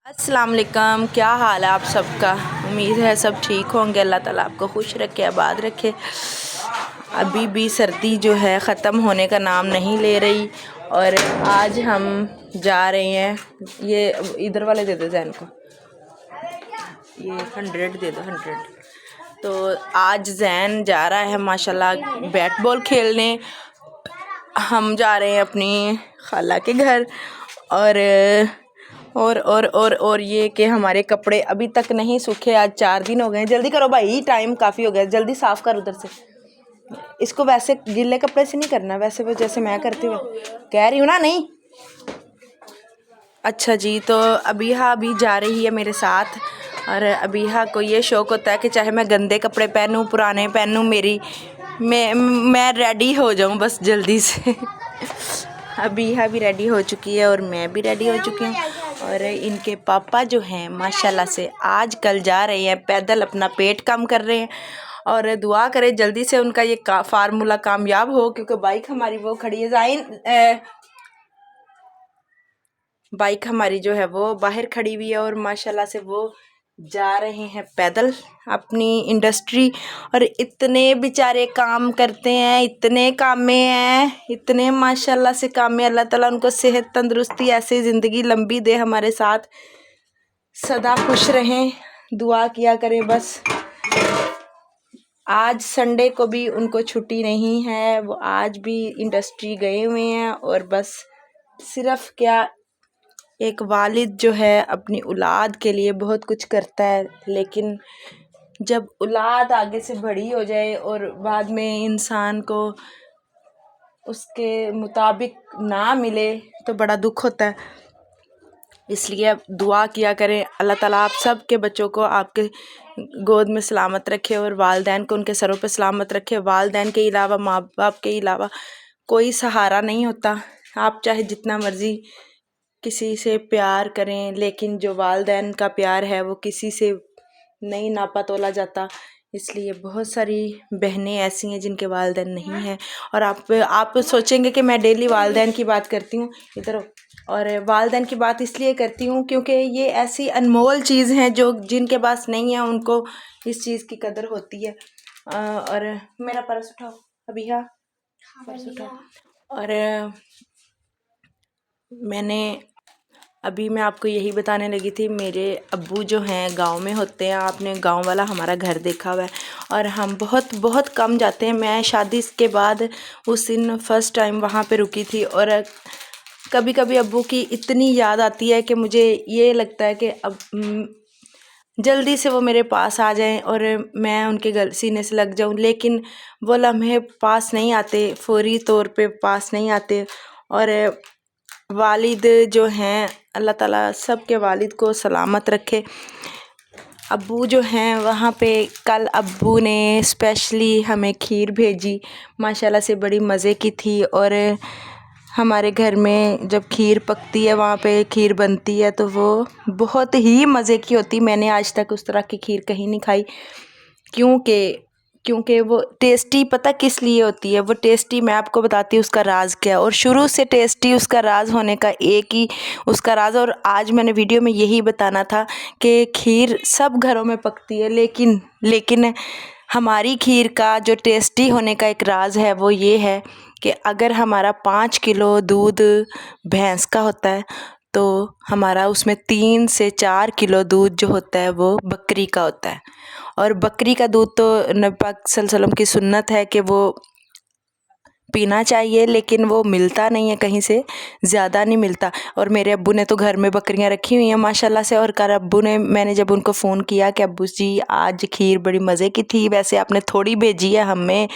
अस्सलाम वालेकुम, क्या हाल है आप सबका। उम्मीद है सब ठीक होंगे। अल्लाह ताला आपको खुश रखे, आबाद रखे। अभी भी सर्दी जो है ख़त्म होने का नाम नहीं ले रही और आज हम जा रहे हैं। ये इधर वाले दे दो जैन को, ये 100 दे दो 100। तो आज जैन जा रहा है माशाल्लाह बैट बॉल खेलने। हम जा रहे हैं अपनी खाला के घर और ये कि हमारे कपड़े अभी तक नहीं सूखे। आज 4 दिन हो गए। जल्दी करो भाई, टाइम काफ़ी हो गया, जल्दी साफ़ कर उधर से। इसको वैसे गीले कपड़े से नहीं करना, वैसे वो जैसे मैं करती हूँ कह रही हूँ ना। नहीं अच्छा जी। तो अबीहा भी जा रही है मेरे साथ और अबीहा को ये शौक़ होता है कि चाहे मैं गंदे कपड़े पहनूँ पुराने पहनूँ, मैं रेडी हो जाऊँ बस जल्दी से। अबीहा भी रेडी हो चुकी है और मैं भी रेडी हो चुकी हूँ। और इनके पापा जो हैं माशाल्लाह से आज कल जा रहे हैं पैदल, अपना पेट कम कर रहे हैं। और दुआ करें जल्दी से उनका ये फार्मूला कामयाब हो, क्योंकि बाइक हमारी वो खड़ी है बाइक हमारी जो है वो बाहर खड़ी हुई है और माशाल्लाह से वो जा रहे हैं पैदल अपनी इंडस्ट्री। और इतने बेचारे काम करते हैं, इतने कामे हैं, इतने माशाल्लाह से कामे। अल्लाह ताला उनको सेहत तंदुरुस्ती ऐसे ज़िंदगी लंबी दे, हमारे साथ सदा खुश रहें, दुआ किया करें बस। आज संडे को भी उनको छुट्टी नहीं है, वो आज भी इंडस्ट्री गए हुए हैं। और बस सिर्फ़ क्या, एक वालिद जो है अपनी औलाद के लिए बहुत कुछ करता है, लेकिन जब औलाद आगे से बड़ी हो जाए और बाद में इंसान को उसके मुताबिक ना मिले तो बड़ा दुख होता है। इसलिए अब दुआ किया करें, अल्लाह ताला आप सब के बच्चों को आपके गोद में सलामत रखे और वालिदैन को उनके सरों पे सलामत रखे। वालिदैन के अलावा, माँ बाप के अलावा कोई सहारा नहीं होता। आप चाहे जितना मर्ज़ी किसी से प्यार करें, लेकिन जो वालिदैन का प्यार है वो किसी से नहीं नापा तोला जाता। इसलिए बहुत सारी बहनें ऐसी हैं जिनके वालिदैन नहीं हैं। और आप सोचेंगे कि मैं डेली वालिदैन की बात करती हूँ, इधर। और वालिदैन की बात इसलिए करती हूँ क्योंकि ये ऐसी अनमोल चीज़ हैं जो जिनके पास नहीं है उनको इस चीज़ की कदर होती है। और मेरा पर्स उठाओ अबीहा, पर्स उठाओ। और अभी मैं आपको यही बताने लगी थी, मेरे अब्बू जो हैं गांव में होते हैं। आपने गांव वाला हमारा घर देखा हुआ है और हम बहुत बहुत कम जाते हैं। मैं शादी के बाद उस दिन फ़र्स्ट टाइम वहाँ पे रुकी थी और कभी कभी अब्बू की इतनी याद आती है कि मुझे ये लगता है कि अब जल्दी से वो मेरे पास आ जाएं और मैं उनके सीने से लग जाऊं, लेकिन वो लम्हे पास नहीं आते, फौरी तौर पे पास नहीं आते। और वालिद जो हैं, अल्लाह ताला सब के वालिद को सलामत रखे। अब्बू जो हैं वहाँ पे कल अब्बू ने स्पेशली हमें खीर भेजी, माशाल्लाह से बड़ी मज़े की थी। और हमारे घर में जब खीर पकती है, वहाँ पे खीर बनती है तो वो बहुत ही मज़े की होती। मैंने आज तक उस तरह की खीर कहीं नहीं खाई, क्योंकि वो टेस्टी पता किस लिए होती है। वो टेस्टी मैं आपको बताती हूँ उसका राज क्या, और शुरू से टेस्टी उसका राज होने का एक ही उसका राज। और आज मैंने वीडियो में यही बताना था कि खीर सब घरों में पकती है, लेकिन हमारी खीर का जो टेस्टी होने का एक राज है वो ये है कि अगर हमारा 5 किलो दूध भैंस का होता है तो हमारा उसमें 3 से 4 किलो दूध जो होता है वो बकरी का होता है। और बकरी का दूध तो नबी पाक सल्लल्लाहु अलैहि वसल्लम की सुन्नत है कि वो पीना चाहिए, लेकिन वो मिलता नहीं है, कहीं से ज़्यादा नहीं मिलता। और मेरे अब्बू ने तो घर में बकरियां रखी हुई हैं माशाल्लाह से। और कल अब्बू ने, मैंने जब उनको फ़ोन किया कि अब्बू जी आज खीर बड़ी मज़े की थी, वैसे आपने थोड़ी भेजी है हमें,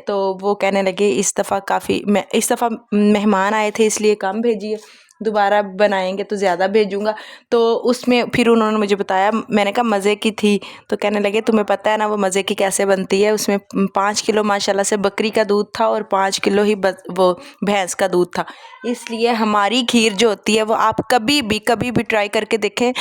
तो वो कहने लगे इस दफ़ा मेहमान आए थे इसलिए कम भेजी है, दोबारा बनाएंगे तो ज़्यादा भेजूँगा। तो उसमें फिर उन्होंने मुझे बताया, मैंने कहा मज़े की थी, तो कहने लगे तुम्हें पता है ना वो मज़े की कैसे बनती है। उसमें 5 किलो माशाल्लाह से बकरी का दूध था और 5 किलो ही वो भैंस का दूध था। इसलिए हमारी खीर जो होती है वो आप कभी भी ट्राई करके देखें,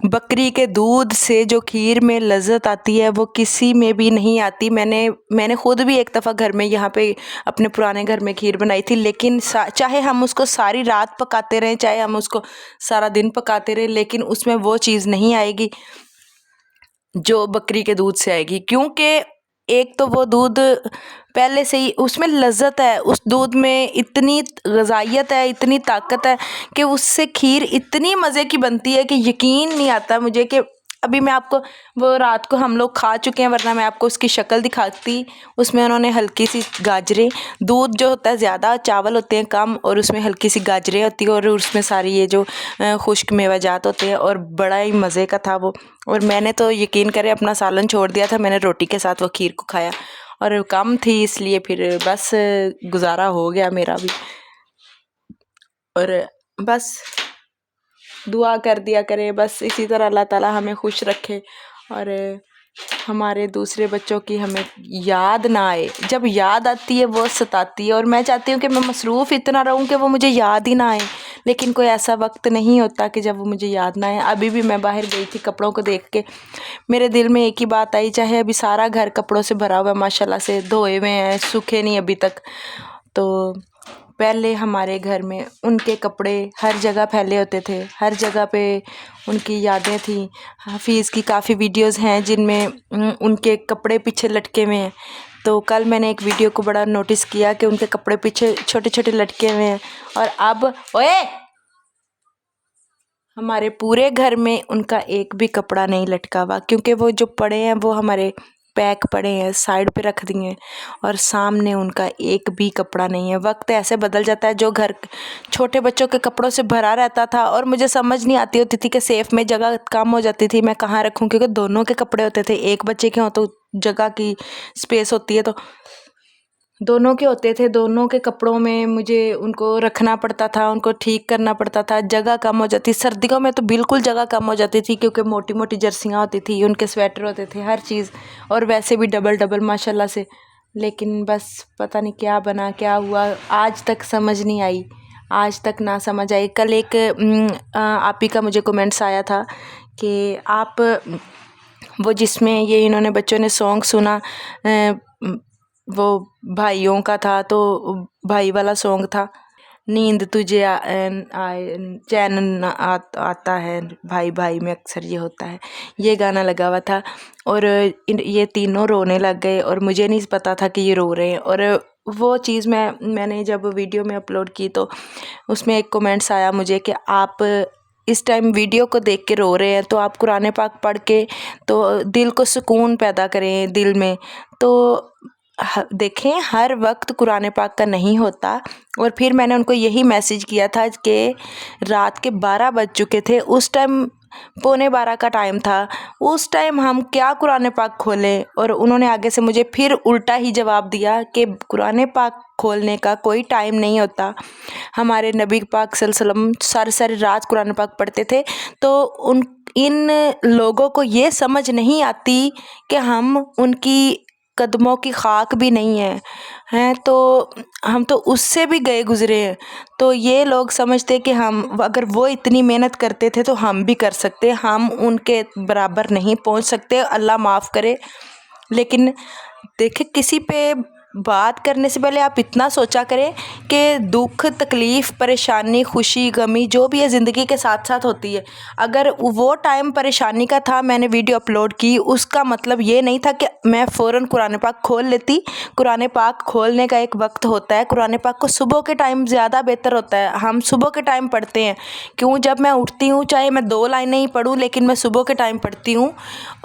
बकरी के दूध से जो खीर में लज़्ज़त आती है वो किसी में भी नहीं आती। मैंने ख़ुद भी एक दफ़ा घर में यहाँ पे अपने पुराने घर में खीर बनाई थी, लेकिन चाहे हम उसको सारी रात पकाते रहें, चाहे हम उसको सारा दिन पकाते रहें, लेकिन उसमें वो चीज़ नहीं आएगी जो बकरी के दूध से आएगी। क्योंकि एक तो वो दूध पहले से ही उसमें लज़्ज़त है, उस दूध में इतनी ग़ज़ाइयत है, इतनी ताकत है कि उससे खीर इतनी मज़े की बनती है कि यकीन नहीं आता मुझे कि अभी मैं आपको वो रात को हम लोग खा चुके हैं, वरना मैं आपको उसकी शक्ल दिखाती। उसमें उन्होंने हल्की सी गाजरें, दूध जो होता है ज़्यादा, चावल होते हैं कम, और उसमें हल्की सी गाजरें होती है और उसमें सारी ये जो खुश्क मेवाजात होते हैं, और बड़ा ही मज़े का था वो। और मैंने तो यकीन करें अपना सालन छोड़ दिया था, मैंने रोटी के साथ वो खीर को खाया, और कम थी इसलिए फिर बस गुजारा हो गया मेरा भी। और बस दुआ कर दिया करें, बस इसी तरह अल्लाह ताला हमें खुश रखे और हमारे दूसरे बच्चों की हमें याद ना आए। जब याद आती है वो सताती है, और मैं चाहती हूँ कि मैं मसरूफ़ इतना रहूँ कि वो मुझे याद ही ना आए, लेकिन कोई ऐसा वक्त नहीं होता कि जब वो मुझे याद ना आए। अभी भी मैं बाहर गई थी, कपड़ों को देख के मेरे दिल में एक ही बात आई, चाहे अभी सारा घर कपड़ों से भरा हुआ है, माशाल्लाह से धोए हुए हैं, सूखे नहीं अभी तक, तो पहले हमारे घर में उनके कपड़े हर जगह फैले होते थे, हर जगह पे उनकी यादें थी। हाफिज़ की काफ़ी वीडियोस हैं जिनमें उनके कपड़े पीछे लटके हुए हैं। तो कल मैंने एक वीडियो को बड़ा नोटिस किया कि उनके कपड़े पीछे छोटे छोटे लटके हुए हैं, और अब ओए हमारे पूरे घर में उनका एक भी कपड़ा नहीं लटका हुआ, क्योंकि वो जो पड़े हैं वो हमारे पैक पड़े हैं, साइड पे रख दिए हैं, और सामने उनका एक भी कपड़ा नहीं है। वक्त ऐसे बदल जाता है, जो घर छोटे बच्चों के कपड़ों से भरा रहता था और मुझे समझ नहीं आती होती थी कि सेफ में जगह कम हो जाती थी, मैं कहाँ रखूँ, क्योंकि दोनों के कपड़े होते थे। एक बच्चे के हों तो जगह की स्पेस होती है, तो दोनों के होते थे, दोनों के कपड़ों में मुझे उनको रखना पड़ता था, उनको ठीक करना पड़ता था, जगह कम हो जाती। सर्दियों में तो बिल्कुल जगह कम हो जाती थी, क्योंकि मोटी मोटी जर्सियाँ होती थी, उनके स्वेटर होते थे, हर चीज़, और वैसे भी डबल डबल माशाल्लाह से। लेकिन बस पता नहीं क्या बना क्या हुआ, आज तक समझ नहीं आई, आज तक ना समझ आई। कल एक आप ही का मुझे कमेंट्स आया था कि आप वो जिसमें ये इन्होंने बच्चों ने सॉन्ग सुना, वो भाइयों का था, तो भाई वाला सॉन्ग था, नींद तुझे आए चैन न आता है, भाई भाई में अक्सर ये होता है, ये गाना लगा हुआ था, और ये तीनों रोने लग गए, और मुझे नहीं पता था कि ये रो रहे हैं। और वो चीज़ मैंने जब वीडियो में अपलोड की तो उसमें एक कमेंट्स आया मुझे कि आप इस टाइम वीडियो को देख के रो रहे हैं, तो आप कुरान पाक पढ़ के तो दिल को सुकून पैदा करें दिल में। तो देखें, हर वक्त कुरान पाक का नहीं होता। और फिर मैंने उनको यही मैसेज किया था कि रात के 12 बज चुके थे, उस टाइम 11:45 का टाइम था, उस टाइम हम क्या कुरान पाक खोलें। और उन्होंने आगे से मुझे फिर उल्टा ही जवाब दिया कि कुरान पाक खोलने का कोई टाइम नहीं होता, हमारे नबी पाक सल्लल्लाहु अलैहि वसल्लम सारी रात कुरान पाक पढ़ते थे। तो इन लोगों को ये समझ नहीं आती कि हम उनकी कदमों की खाक भी नहीं हैं, तो हम तो उससे भी गए गुज़रे हैं। तो ये लोग समझते कि हम, अगर वो इतनी मेहनत करते थे तो हम भी कर सकते, हम उनके बराबर नहीं पहुंच सकते, अल्लाह माफ़ करे। लेकिन देखिए, किसी पे बात करने से पहले आप इतना सोचा करें कि दुख तकलीफ़ परेशानी खुशी गमी जो भी है ज़िंदगी के साथ साथ होती है। अगर वो टाइम परेशानी का था, मैंने वीडियो अपलोड की, उसका मतलब ये नहीं था कि मैं फ़ौरन कुरान पाक खोल लेती। कुरान पाक खोलने का एक वक्त होता है, कुरान पाक को सुबह के टाइम ज़्यादा बेहतर होता है, हम सुबह के टाइम पढ़ते हैं। क्यों, जब मैं उठती हूँ, चाहे मैं 2 लाइनें ही पढूँ, लेकिन मैं सुबह के टाइम पढ़ती हूँ।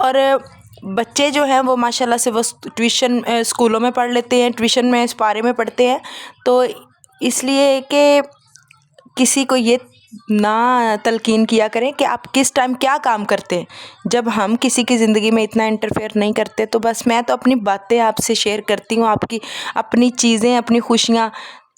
और बच्चे जो हैं वो माशाल्लाह से वो ट्यूशन स्कूलों में पढ़ लेते हैं, ट्यूशन में इस पारे में पढ़ते हैं। तो इसलिए कि किसी को ये ना तलकीन किया करें कि आप किस टाइम क्या काम करते हैं, जब हम किसी की ज़िंदगी में इतना इंटरफेयर नहीं करते। तो बस मैं तो अपनी बातें आपसे शेयर करती हूँ, आपकी अपनी चीज़ें, अपनी खुशियाँ,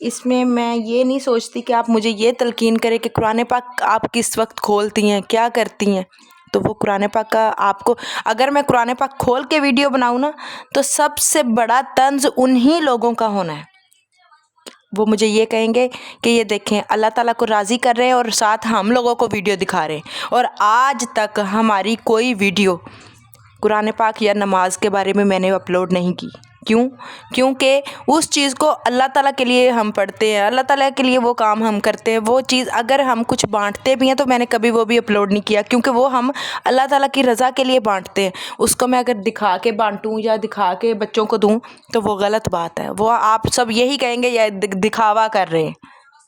इसमें मैं ये नहीं सोचती कि आप मुझे ये तलकीन करें कि कुरान पाक आप किस वक्त खोलती हैं, क्या करती हैं। तो वो कुरान पाक का आपको, अगर मैं कुरान पाक खोल के वीडियो बनाऊँ ना, तो सबसे बड़ा तंज उन्हीं लोगों का होना है, वो मुझे ये कहेंगे कि ये देखें अल्लाह ताला को राज़ी कर रहे हैं और साथ हम लोगों को वीडियो दिखा रहे हैं। और आज तक हमारी कोई वीडियो कुरान पाक या नमाज के बारे में मैंने अपलोड नहीं की। क्यों? क्योंकि उस चीज़ को अल्लाह ताला के लिए हम पढ़ते हैं, अल्लाह ताला के लिए वो काम हम करते हैं। वो चीज़ अगर हम कुछ बांटते भी हैं तो मैंने कभी वो भी अपलोड नहीं किया, क्योंकि वो हम अल्लाह ताला की रज़ा के लिए बांटते हैं। उसको मैं अगर दिखा के बांटूँ या दिखा के बच्चों को दूँ तो वो गलत बात है। वो आप सब यही कहेंगे या दिखावा कर रहे हैं।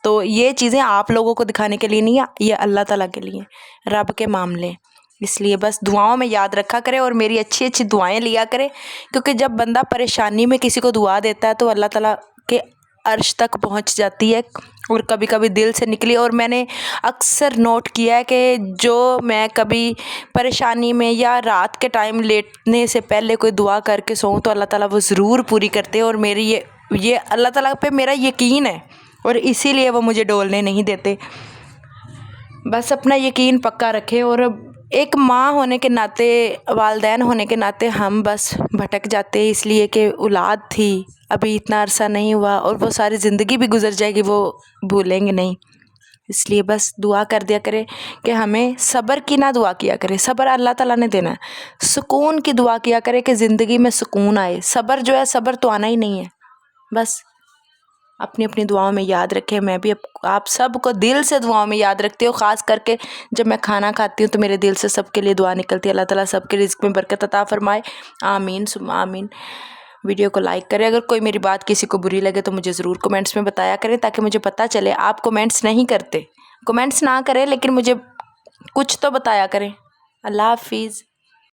तो ये चीज़ें आप लोगों को दिखाने के लिए नहीं है, ये अल्लाह ताला के लिए, रब के मामले। इसलिए बस दुआओं में याद रखा करें और मेरी अच्छी अच्छी दुआएं लिया करें, क्योंकि जब बंदा परेशानी में किसी को दुआ देता है तो अल्लाह ताला के अर्श तक पहुंच जाती है और कभी कभी दिल से निकली। और मैंने अक्सर नोट किया है कि जो मैं कभी परेशानी में या रात के टाइम लेटने से पहले कोई दुआ करके सोऊं तो अल्लाह ताला वो ज़रूर पूरी करते हैं। और मेरी ये अल्लाह ताला पे मेरा यकीन है और इसीलिए वो मुझे डोलने नहीं देते। बस अपना यकीन पक्का रखें। और एक माँ होने के नाते, वालदैन होने के नाते हम बस भटक जाते हैं, इसलिए कि औलाद थी, अभी इतना अरसा नहीं हुआ और वो सारी ज़िंदगी भी गुजर जाएगी, वो भूलेंगे नहीं। इसलिए बस दुआ कर दिया करें कि हमें सब्र की ना दुआ किया करें, सब्र अल्लाह ताला ने देना है। सुकून की दुआ किया करें कि ज़िंदगी में सुकून आए। सब्र जो है, सब्र तो आना ही नहीं है। बस अपनी अपनी दुआओं में याद रखें। मैं भी आप सबको दिल से दुआओं में याद रखती हूँ। ख़ास करके जब मैं खाना खाती हूँ तो मेरे दिल से सबके लिए दुआ निकलती है। अल्लाह ताला सबके रिज़्क़ में बरकत अता फरमाए, आमीन सुम्मा आमीन। वीडियो को लाइक करें। अगर कोई मेरी बात किसी को बुरी लगे तो मुझे ज़रूर कमेंट्स में बताया करें, ताकि मुझे पता चले। आप कमेंट्स नहीं करते, कमेंट्स ना करें, लेकिन मुझे कुछ तो बताया करें। अल्लाह हाफिज़।